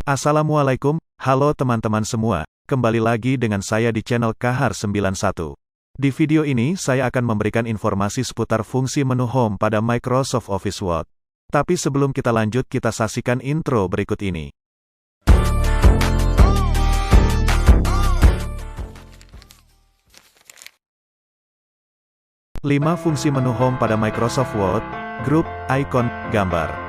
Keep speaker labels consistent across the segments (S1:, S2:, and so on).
S1: Assalamualaikum, halo teman-teman semua, kembali lagi dengan saya di channel Kahar91. Di video ini saya akan memberikan informasi seputar fungsi menu Home pada Microsoft Office Word. Tapi sebelum kita lanjut, kita saksikan intro berikut ini. Lima fungsi menu Home pada Microsoft Word. Grup, ikon, gambar.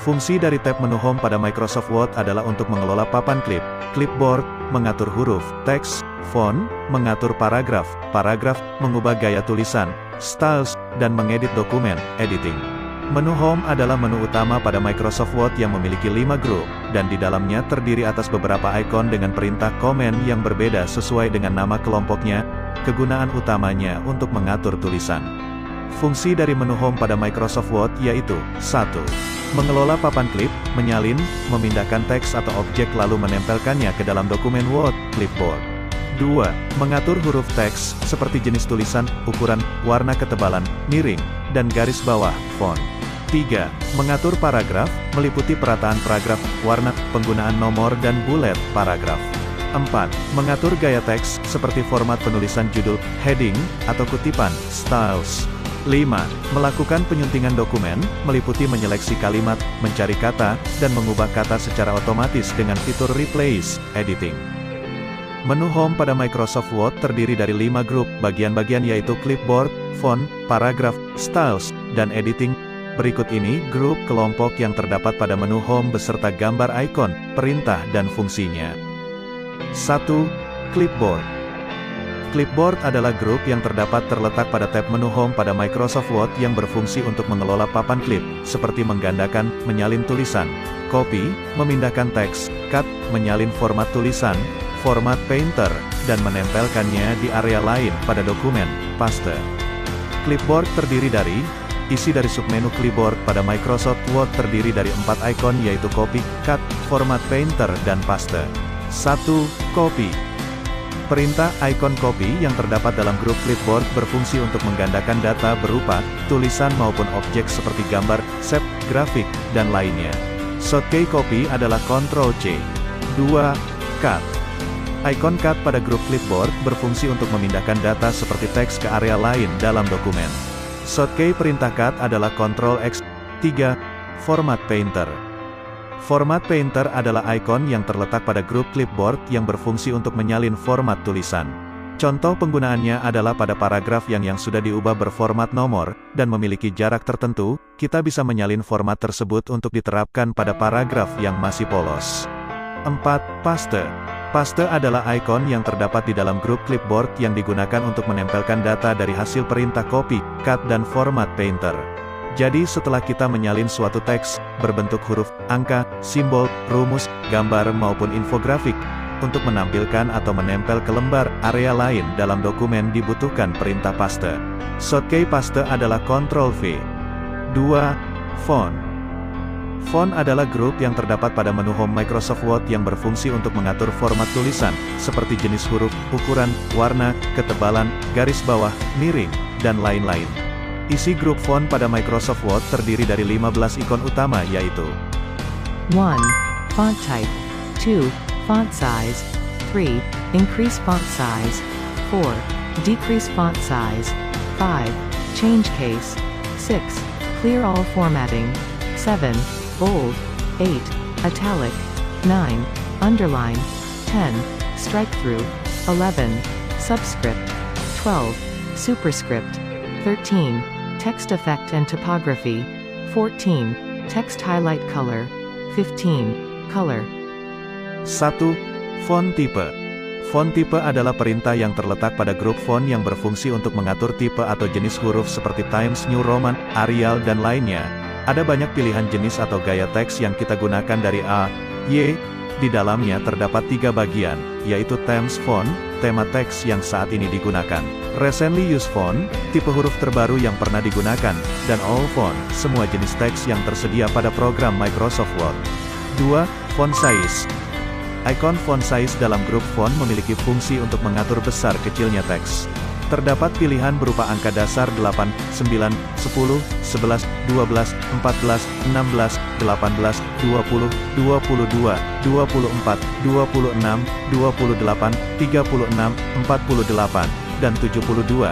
S1: Fungsi dari tab menu Home pada Microsoft Word adalah untuk mengelola papan klip, clipboard, mengatur huruf, teks, font, mengatur paragraf, mengubah gaya tulisan, styles, dan mengedit dokumen, editing. Menu Home adalah menu utama pada Microsoft Word yang memiliki 5 grup, dan di dalamnya terdiri atas beberapa ikon dengan perintah komen yang berbeda sesuai dengan nama kelompoknya. Kegunaan utamanya untuk mengatur tulisan. Fungsi dari menu Home pada Microsoft Word yaitu 1. Mengelola papan klip, menyalin, memindahkan teks atau objek lalu menempelkannya ke dalam dokumen Word, clipboard. 2. Mengatur huruf teks, seperti jenis tulisan, ukuran, warna ketebalan, miring, dan garis bawah, font. 3. Mengatur paragraf, meliputi perataan paragraf, warna, penggunaan nomor dan bulet, paragraf. 4. Mengatur gaya teks, seperti format penulisan judul, heading, atau kutipan, styles. 5. Melakukan penyuntingan dokumen, meliputi menyeleksi kalimat, mencari kata, dan mengubah kata secara otomatis dengan fitur replace, editing. Menu Home pada Microsoft Word terdiri dari 5 grup, bagian-bagian yaitu clipboard, font, paragraf, styles, dan editing. Berikut ini grup kelompok yang terdapat pada menu Home beserta gambar ikon, perintah dan fungsinya. 1. Clipboard. Clipboard adalah grup yang terletak pada tab menu Home pada Microsoft Word yang berfungsi untuk mengelola papan klip, seperti menggandakan, menyalin tulisan, copy, memindahkan teks, cut, menyalin format tulisan, format painter, dan menempelkannya di area lain pada dokumen, paste. Clipboard terdiri dari, isi dari submenu Clipboard pada Microsoft Word terdiri dari 4 ikon yaitu copy, cut, format painter, dan paste. 1. Copy. Perintah ikon copy yang terdapat dalam grup clipboard berfungsi untuk menggandakan data berupa tulisan maupun objek seperti gambar, shape, grafik, dan lainnya. Shortcut copy adalah Ctrl+C. 2. Cut. Ikon cut pada grup clipboard berfungsi untuk memindahkan data seperti teks ke area lain dalam dokumen. Shortcut perintah cut adalah Ctrl+X. 3. Format painter. Format painter adalah ikon yang terletak pada grup clipboard yang berfungsi untuk menyalin format tulisan. Contoh penggunaannya adalah pada paragraf yang sudah diubah berformat nomor, dan memiliki jarak tertentu, kita bisa menyalin format tersebut untuk diterapkan pada paragraf yang masih polos. 4. Paste. Paste adalah ikon yang terdapat di dalam grup clipboard yang digunakan untuk menempelkan data dari hasil perintah copy, cut dan format painter. Jadi setelah kita menyalin suatu teks, berbentuk huruf, angka, simbol, rumus, gambar maupun infografik, untuk menampilkan atau menempel ke lembar, area lain dalam dokumen dibutuhkan perintah paste. Shortcut paste adalah Ctrl+V. 2. Font. Font adalah grup yang terdapat pada menu Home Microsoft Word yang berfungsi untuk mengatur format tulisan, seperti jenis huruf, ukuran, warna, ketebalan, garis bawah, miring, dan lain-lain. Isi grup font pada Microsoft Word terdiri dari 15 ikon utama yaitu
S2: 1. Font type. 2. Font size. 3. Increase font size. 4. Decrease font size. 5. Change case. 6. Clear all formatting. 7. Bold. 8. Italic. 9. Underline. 10. Strike through. 11. Subscript. 12. Superscript. 13. Text effect and typography. 14. Text highlight color. 15. Color.
S1: 1. Font type. Font type adalah perintah yang terletak pada grup font yang berfungsi untuk mengatur tipe atau jenis huruf seperti Times New Roman, Arial dan lainnya. Ada banyak pilihan jenis atau gaya teks yang kita gunakan dari A, Y. Di dalamnya terdapat 3 bagian, yaitu Themes Font, tema teks yang saat ini digunakan, Recently Used Font, tipe huruf terbaru yang pernah digunakan, dan All Font, semua jenis teks yang tersedia pada program Microsoft Word. 2. Font Size. Ikon font size dalam grup font memiliki fungsi untuk mengatur besar kecilnya teks. Terdapat pilihan berupa angka dasar 8, 9, 10, 11, 12, 14, 16, 18, 20, 22, 24, 26, 28, 36, 48, dan 72.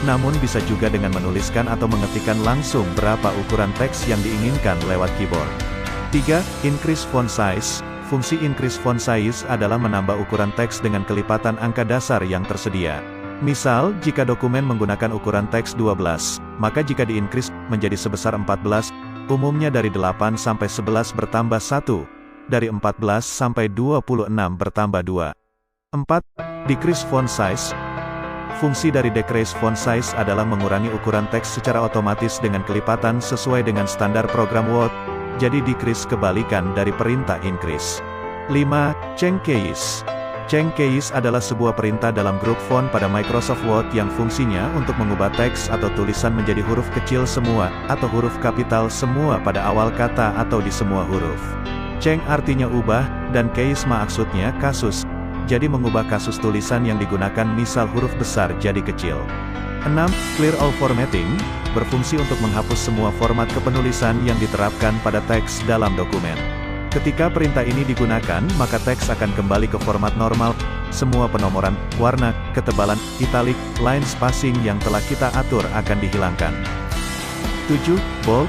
S1: Namun bisa juga dengan menuliskan atau mengetikkan langsung berapa ukuran teks yang diinginkan lewat keyboard. 3. Increase font size. Fungsi increase font size adalah menambah ukuran teks dengan kelipatan angka dasar yang tersedia. Misal, jika dokumen menggunakan ukuran teks 12, maka jika di-increase menjadi sebesar 14, umumnya dari 8 sampai 11 bertambah 1, dari 14 sampai 26 bertambah 2. 4. Decrease font size. Fungsi dari decrease font size adalah mengurangi ukuran teks secara otomatis dengan kelipatan sesuai dengan standar program Word, jadi decrease kebalikan dari perintah increase. 5. Change case. Change case adalah sebuah perintah dalam grup font pada Microsoft Word yang fungsinya untuk mengubah teks atau tulisan menjadi huruf kecil semua, atau huruf kapital semua pada awal kata atau di semua huruf. Change artinya ubah, dan case maksudnya kasus. Jadi mengubah kasus tulisan yang digunakan misal huruf besar jadi kecil. 6. Clear all formatting, berfungsi untuk menghapus semua format kepenulisan yang diterapkan pada teks dalam dokumen. Ketika perintah ini digunakan, maka teks akan kembali ke format normal. Semua penomoran, warna, ketebalan, italic, line spacing yang telah kita atur akan dihilangkan. 7. Bold.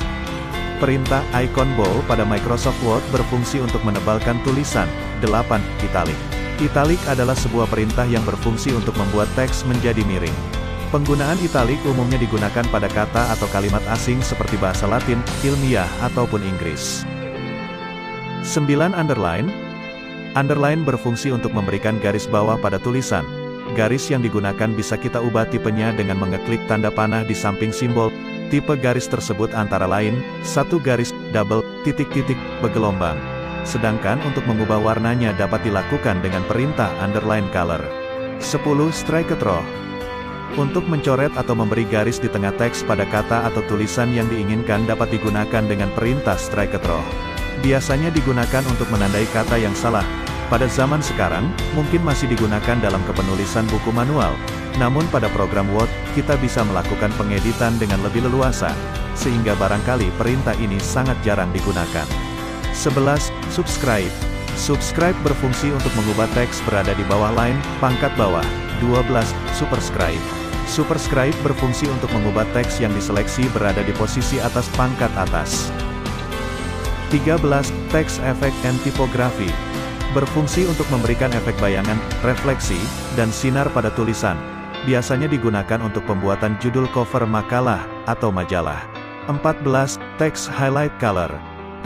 S1: Perintah icon bold pada Microsoft Word berfungsi untuk menebalkan tulisan. 8. Italic. Italic adalah sebuah perintah yang berfungsi untuk membuat teks menjadi miring. Penggunaan italic umumnya digunakan pada kata atau kalimat asing seperti bahasa Latin, ilmiah, ataupun Inggris. 9. Underline. Underline berfungsi untuk memberikan garis bawah pada tulisan. Garis yang digunakan bisa kita ubah tipenya dengan mengeklik tanda panah di samping simbol. Tipe garis tersebut antara lain, 1 garis, double, titik-titik, bergelombang. Sedangkan untuk mengubah warnanya dapat dilakukan dengan perintah underline color. 10. Strike through. Untuk mencoret atau memberi garis di tengah teks pada kata atau tulisan yang diinginkan dapat digunakan dengan perintah strike through. Biasanya digunakan untuk menandai kata yang salah. Pada zaman sekarang, mungkin masih digunakan dalam kepenulisan buku manual. Namun pada program Word, kita bisa melakukan pengeditan dengan lebih leluasa, sehingga barangkali perintah ini sangat jarang digunakan. 11. Subscribe. Subscribe berfungsi untuk mengubah teks berada di bawah line, pangkat bawah. 12. Superscribe. Superscribe berfungsi untuk mengubah teks yang diseleksi berada di posisi atas pangkat atas. 13. Text Effect and Typography. Berfungsi untuk memberikan efek bayangan, refleksi, dan sinar pada tulisan. Biasanya digunakan untuk pembuatan judul cover makalah, atau majalah. 14. Text Highlight Color.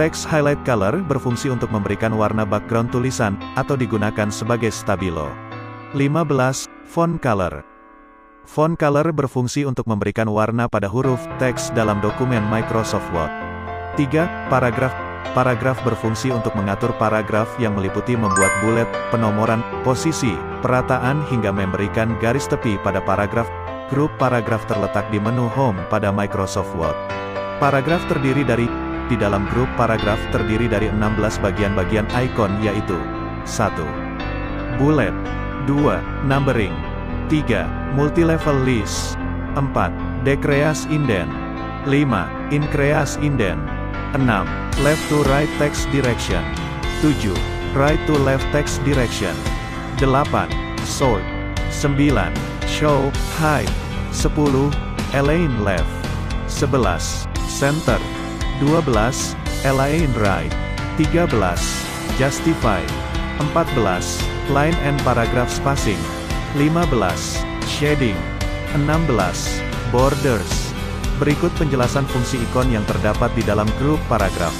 S1: Text Highlight Color berfungsi untuk memberikan warna background tulisan, atau digunakan sebagai stabilo. 15. Font Color. Font Color berfungsi untuk memberikan warna pada huruf, teks dalam dokumen Microsoft Word. 3. Paragraf. Paragraf berfungsi untuk mengatur paragraf yang meliputi membuat bulet, penomoran, posisi, perataan hingga memberikan garis tepi pada paragraf. Grup paragraf terletak di menu Home pada Microsoft Word. Paragraf terdiri dari, di dalam grup paragraf terdiri dari 16 bagian-bagian icon yaitu 1. Bullet. 2. Numbering. 3. Multilevel list. 4. Decrease indent. 5. Increase indent. 6. Left to right text direction. 7. Right to left text direction. 8. Sort. 9. Show, hide. 10. Align left. 11. Center. 12. Align right. 13. Justify. 14. Line and paragraph spacing. 15. Shading. 16. Borders. Berikut penjelasan fungsi ikon yang terdapat di dalam grup paragraf.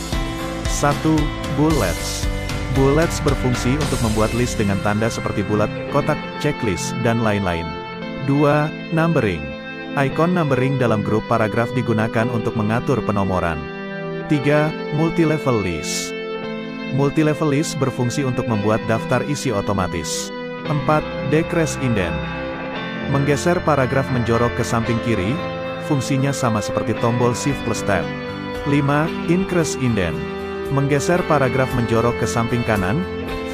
S1: 1. Bullets. Bullets berfungsi untuk membuat list dengan tanda seperti bulat, kotak, checklist, dan lain-lain. 2. Numbering. Ikon numbering dalam grup paragraf digunakan untuk mengatur penomoran. 3. Multilevel list. Multilevel list berfungsi untuk membuat daftar isi otomatis. 4. Decrease indent. Menggeser paragraf menjorok ke samping kiri, fungsinya sama seperti tombol Shift plus Tab. 5. Increase indent. Menggeser paragraf menjorok ke samping kanan,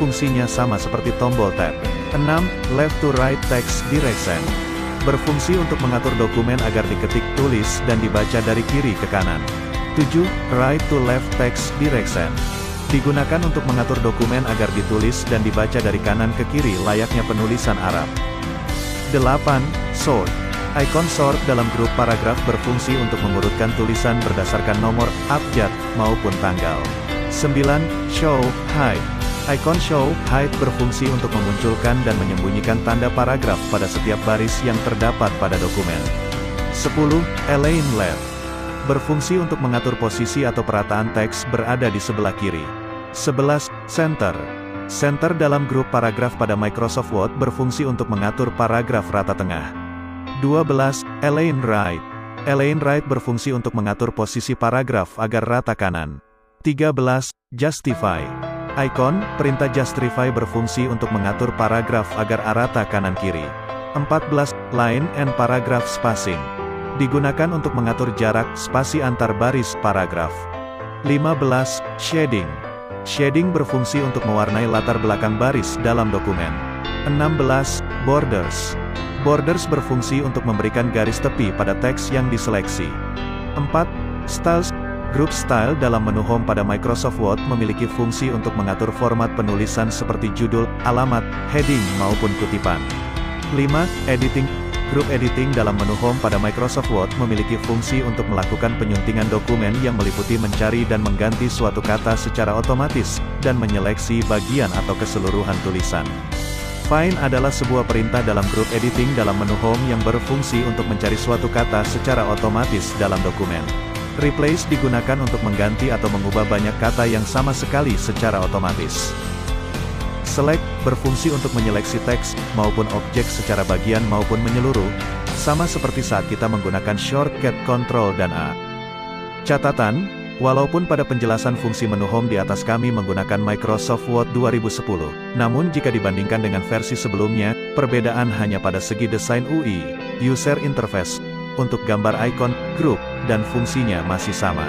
S1: fungsinya sama seperti tombol Tab. 6. Left to right text direction. berfungsi untuk mengatur dokumen agar diketik, tulis, dan dibaca dari kiri ke kanan. 7. Right to left text direction. Digunakan untuk mengatur dokumen agar ditulis dan dibaca dari kanan ke kiri layaknya penulisan Arab. 8. Sort. Ikon sort dalam grup paragraf berfungsi untuk mengurutkan tulisan berdasarkan nomor, abjad, maupun tanggal. 9. Show, hide. Ikon show, hide berfungsi untuk memunculkan dan menyembunyikan tanda paragraf pada setiap baris yang terdapat pada dokumen. 10. Align left. Berfungsi untuk mengatur posisi atau perataan teks berada di sebelah kiri. 11. Center. Center dalam grup paragraf pada Microsoft Word berfungsi untuk mengatur paragraf rata tengah. 12. Align right. Align right berfungsi untuk mengatur posisi paragraf agar rata kanan. 13. Justify. Ikon, perintah justify berfungsi untuk mengatur paragraf agar rata kanan kiri. 14. Line and paragraph spacing. Digunakan untuk mengatur jarak, spasi antar baris paragraf. 15. Shading. Shading berfungsi untuk mewarnai latar belakang baris dalam dokumen. 16. Borders. Borders berfungsi untuk memberikan garis tepi pada teks yang diseleksi. 4. Styles. Grup style dalam menu Home pada Microsoft Word memiliki fungsi untuk mengatur format penulisan seperti judul, alamat, heading, maupun kutipan. 5. Editing. Grup editing dalam menu Home pada Microsoft Word memiliki fungsi untuk melakukan penyuntingan dokumen yang meliputi mencari dan mengganti suatu kata secara otomatis, dan menyeleksi bagian atau keseluruhan tulisan. Find adalah sebuah perintah dalam grup editing dalam menu Home yang berfungsi untuk mencari suatu kata secara otomatis dalam dokumen. Replace digunakan untuk mengganti atau mengubah banyak kata yang sama sekali secara otomatis. Select berfungsi untuk menyeleksi teks maupun objek secara bagian maupun menyeluruh, sama seperti saat kita menggunakan shortcut Ctrl dan A. Catatan, walaupun pada penjelasan fungsi menu Home di atas kami menggunakan Microsoft Word 2010, namun jika dibandingkan dengan versi sebelumnya, perbedaan hanya pada segi desain UI, user interface, untuk gambar ikon, grup, dan fungsinya masih sama.